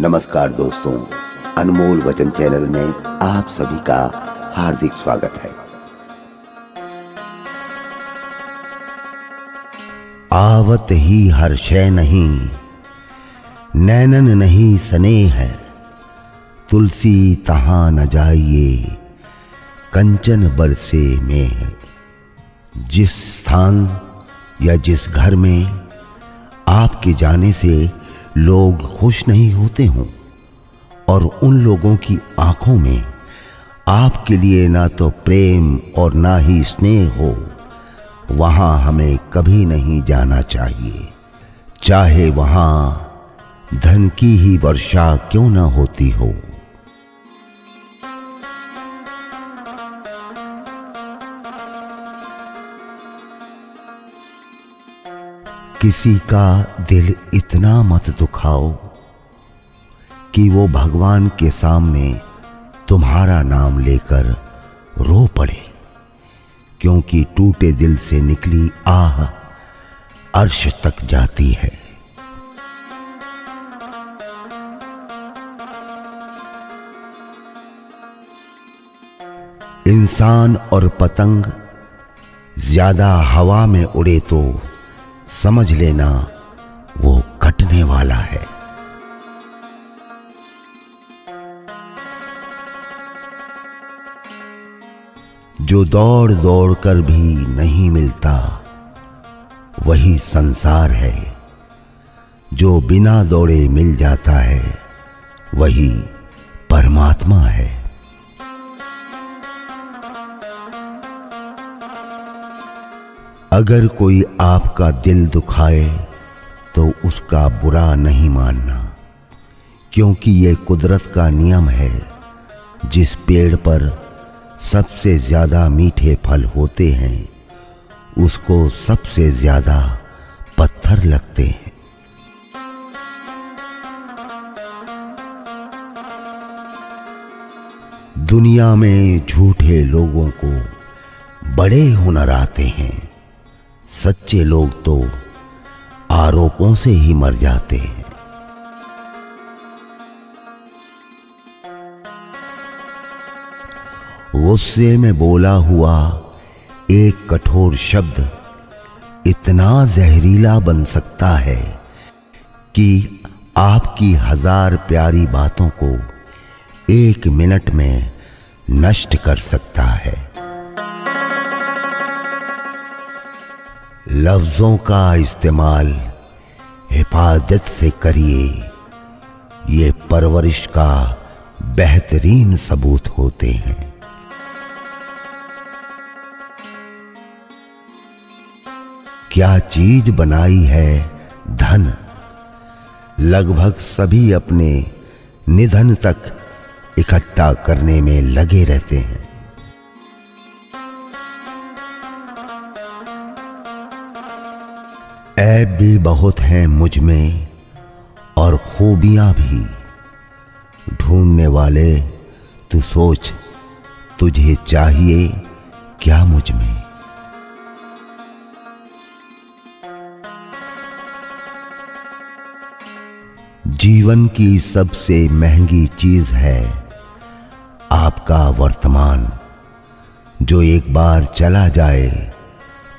नमस्कार दोस्तों, अनमोल वचन चैनल में आप सभी का हार्दिक स्वागत है। आवत ही हर शय नहीं, नैनन नहीं स्नेह है। तुलसी तहां न जाइए, कंचन बरसे में है। जिस स्थान या जिस घर में आपके जाने से लोग खुश नहीं होते हों और उन लोगों की आंखों में आपके लिए ना तो प्रेम और ना ही स्नेह हो, वहां हमें कभी नहीं जाना चाहिए, चाहे वहां धन की ही वर्षा क्यों ना होती हो। किसी का दिल इतना मत दुखाओ कि वो भगवान के सामने तुम्हारा नाम लेकर रो पड़े, क्योंकि टूटे दिल से निकली आह अर्श तक जाती है। इंसान और पतंग ज्यादा हवा में उड़े तो समझ लेना वो कटने वाला है। जो दौड़ दौड़ कर भी नहीं मिलता वही संसार है, जो बिना दौड़े मिल जाता है वही परमात्मा है। अगर कोई आपका दिल दुखाए तो उसका बुरा नहीं मानना, क्योंकि ये कुदरत का नियम है। जिस पेड़ पर सबसे ज्यादा मीठे फल होते हैं उसको सबसे ज्यादा पत्थर लगते हैं। दुनिया में झूठे लोगों को बड़े हुनर आते हैं, सच्चे लोग तो आरोपों से ही मर जाते हैं। गुस्से में बोला हुआ एक कठोर शब्द इतना जहरीला बन सकता है कि आपकी 1000 प्यारी बातों को 1 मिनट में नष्ट कर सकता है। लफ्जों का इस्तेमाल हिफाजत से करिए, ये परवरिश का बेहतरीन सबूत होते हैं। क्या चीज बनाई है धन, लगभग सभी अपने निधन तक इकट्ठा करने में लगे रहते हैं। ऐब भी बहुत हैं मुझ में और खूबियां भी, ढूंढने वाले तू सोच तुझे चाहिए क्या मुझ में। जीवन की सबसे महंगी चीज है आपका वर्तमान, जो एक बार चला जाए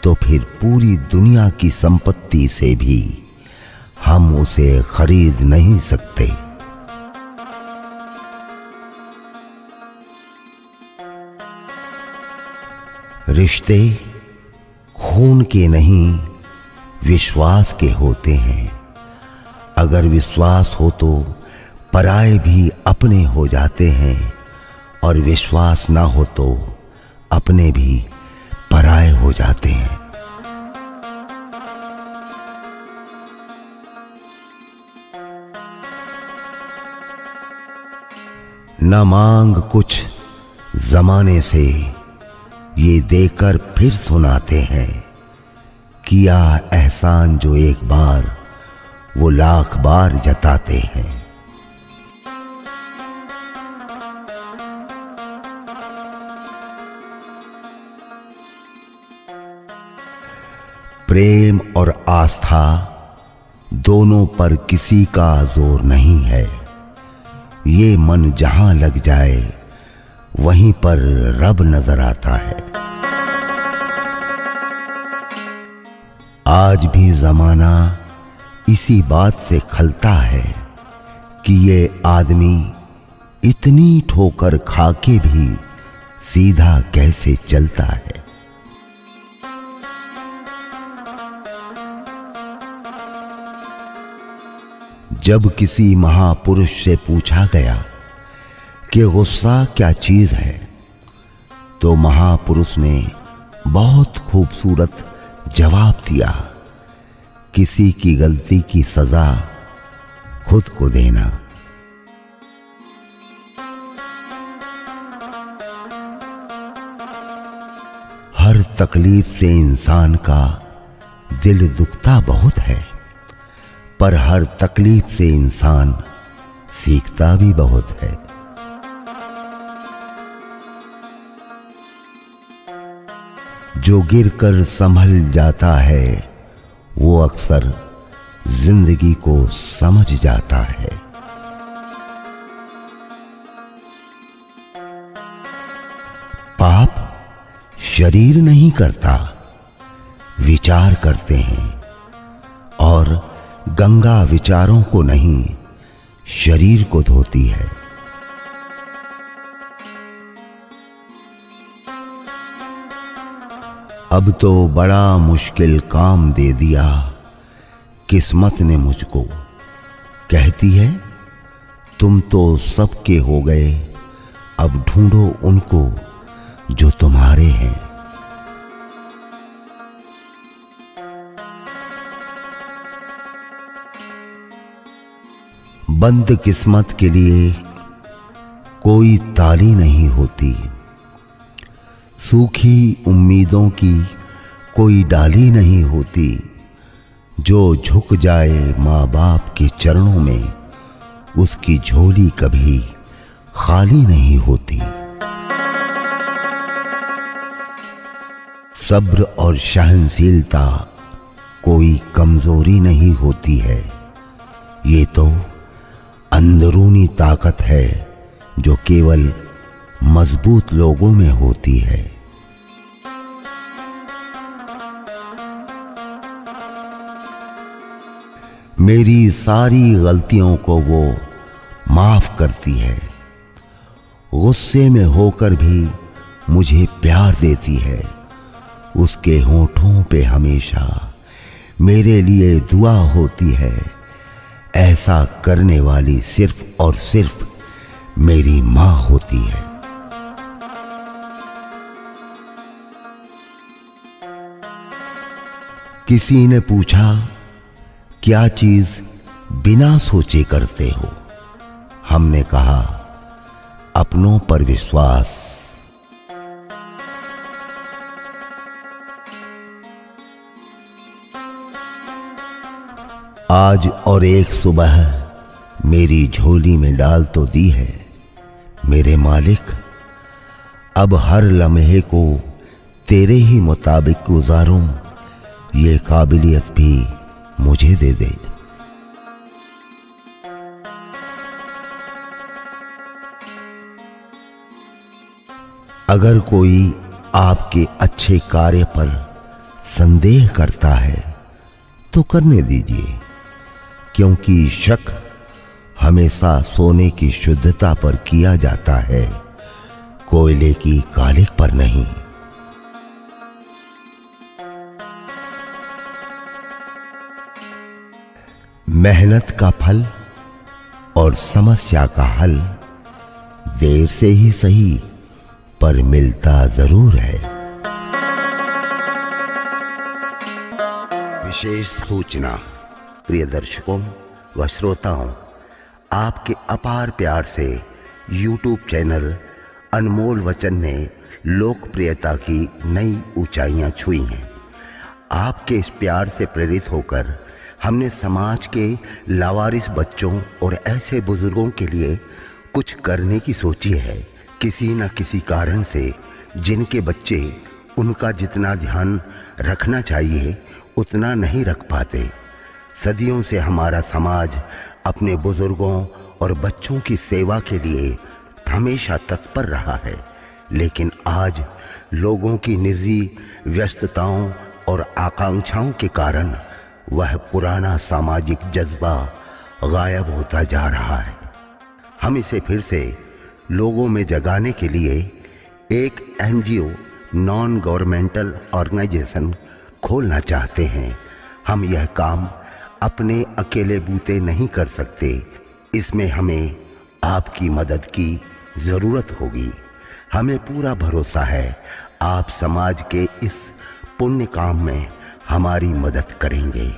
तो फिर पूरी दुनिया की संपत्ति से भी हम उसे खरीद नहीं सकते। रिश्ते खून के नहीं विश्वास के होते हैं। अगर विश्वास हो तो पराए भी अपने हो जाते हैं, और विश्वास ना हो तो अपने भी पराए हो जाते हैं। न मांग कुछ जमाने से, ये देकर फिर सुनाते हैं। किया एहसान जो एक बार वो लाख बार जताते हैं। प्रेम और आस्था दोनों पर किसी का जोर नहीं है। ये मन जहां लग जाए वहीं पर रब नजर आता है। आज भी जमाना इसी बात से खलता है कि ये आदमी इतनी ठोकर खा के भी सीधा कैसे चलता है। जब किसी महापुरुष से पूछा गया कि गुस्सा क्या चीज है, तो महापुरुष ने बहुत खूबसूरत जवाब दिया, किसी की गलती की सजा खुद को देना। हर तकलीफ से इंसान का दिल दुखता बहुत है, पर हर तकलीफ से इंसान सीखता भी बहुत है। जो गिरकर संभल जाता है वो अक्सर जिंदगी को समझ जाता है। पाप शरीर नहीं करता, विचार करते हैं, और गंगा विचारों को नहीं शरीर को धोती है। अब तो बड़ा मुश्किल काम दे दिया किस्मत ने मुझको, कहती है तुम तो सबके हो गए, अब ढूंढो उनको जो तुम्हारे हैं। बंद किस्मत के लिए कोई ताली नहीं होती, सूखी उम्मीदों की कोई डाली नहीं होती। जो झुक जाए माँ बाप के चरणों में, उसकी झोली कभी खाली नहीं होती। सब्र और सहनशीलता कोई कमजोरी नहीं होती है, ये तो अंदरूनी ताकत है जो केवल मजबूत लोगों में होती है। मेरी सारी गलतियों को वो माफ करती है, गुस्से में होकर भी मुझे प्यार देती है। उसके होठों पे हमेशा मेरे लिए दुआ होती है। ऐसा करने वाली सिर्फ और सिर्फ मेरी माँ होती है। किसी ने पूछा क्या चीज बिना सोचे करते हो? हमने कहा अपनों पर विश्वास। आज और एक सुबह मेरी झोली में डाल तो दी है मेरे मालिक, अब हर लम्हे को तेरे ही मुताबिक गुजारूं, ये काबिलियत भी मुझे दे दे। अगर कोई आपके अच्छे कार्य पर संदेह करता है तो करने दीजिए, क्योंकि शक हमेशा सोने की शुद्धता पर किया जाता है, कोयले की कालिक पर नहीं। मेहनत का फल और समस्या का हल देर से ही सही पर मिलता जरूर है। विशेष सूचना प्रिय दर्शकों व श्रोताओं, आपके अपार प्यार से YouTube चैनल अनमोल वचन ने लोकप्रियता की नई ऊंचाइयां छुई हैं। आपके इस प्यार से प्रेरित होकर हमने समाज के लावारिस बच्चों और ऐसे बुजुर्गों के लिए कुछ करने की सोची है। किसी न किसी कारण से जिनके बच्चे उनका जितना ध्यान रखना चाहिए उतना नहीं रख पाते, सदियों से हमारा समाज अपने बुजुर्गों और बच्चों की सेवा के लिए हमेशा तत्पर रहा है, लेकिन आज लोगों की निजी व्यस्तताओं और आकांक्षाओं के कारण वह पुराना सामाजिक जज्बा गायब होता जा रहा है। हम इसे फिर से लोगों में जगाने के लिए एक NGO नॉन गवर्नमेंटल ऑर्गेनाइजेशन खोलना चाहते हैं। हम यह काम अपने अकेले बूते नहीं कर सकते, इसमें हमें आपकी मदद की ज़रूरत होगी। हमें पूरा भरोसा है आप समाज के इस पुण्य काम में हमारी मदद करेंगे।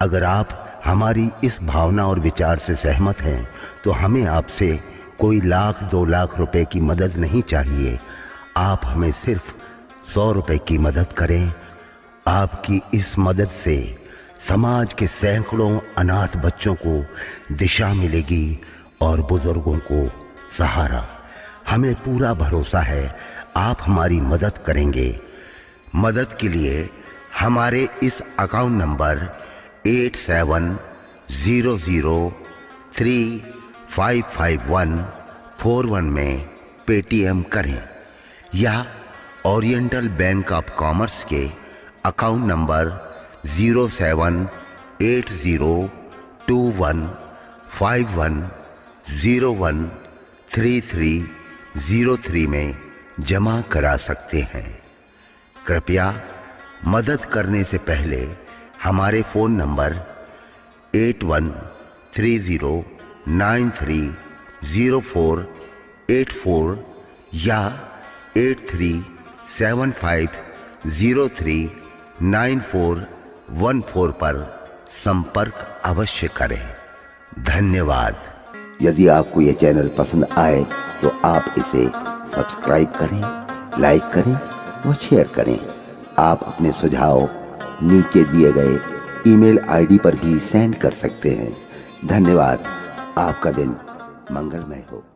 अगर आप हमारी इस भावना और विचार से सहमत हैं तो हमें आपसे कोई 1,00,000-2 लाख रुपए की मदद नहीं चाहिए। आप हमें सिर्फ 100 रुपए की मदद करें। आपकी इस मदद से समाज के सैकड़ों अनाथ बच्चों को दिशा मिलेगी और बुजुर्गों को सहारा। हमें पूरा भरोसा है आप हमारी मदद करेंगे। मदद के लिए हमारे इस अकाउंट नंबर 8700355141 में पेटीएम करें या ओरिएंटल बैंक ऑफ कॉमर्स के अकाउंट नंबर 07802151013303 में जमा करा सकते हैं। कृपया मदद करने से पहले हमारे फ़ोन नंबर 8130930484 या 8375039414 पर संपर्क अवश्य करें। धन्यवाद। यदि आपको यह चैनल पसंद आए तो आप इसे सब्सक्राइब करें, लाइक करें व शेयर करें। आप अपने सुझाव नीचे दिए गए ईमेल आईडी पर भी सेंड कर सकते हैं। धन्यवाद। आपका दिन मंगलमय हो।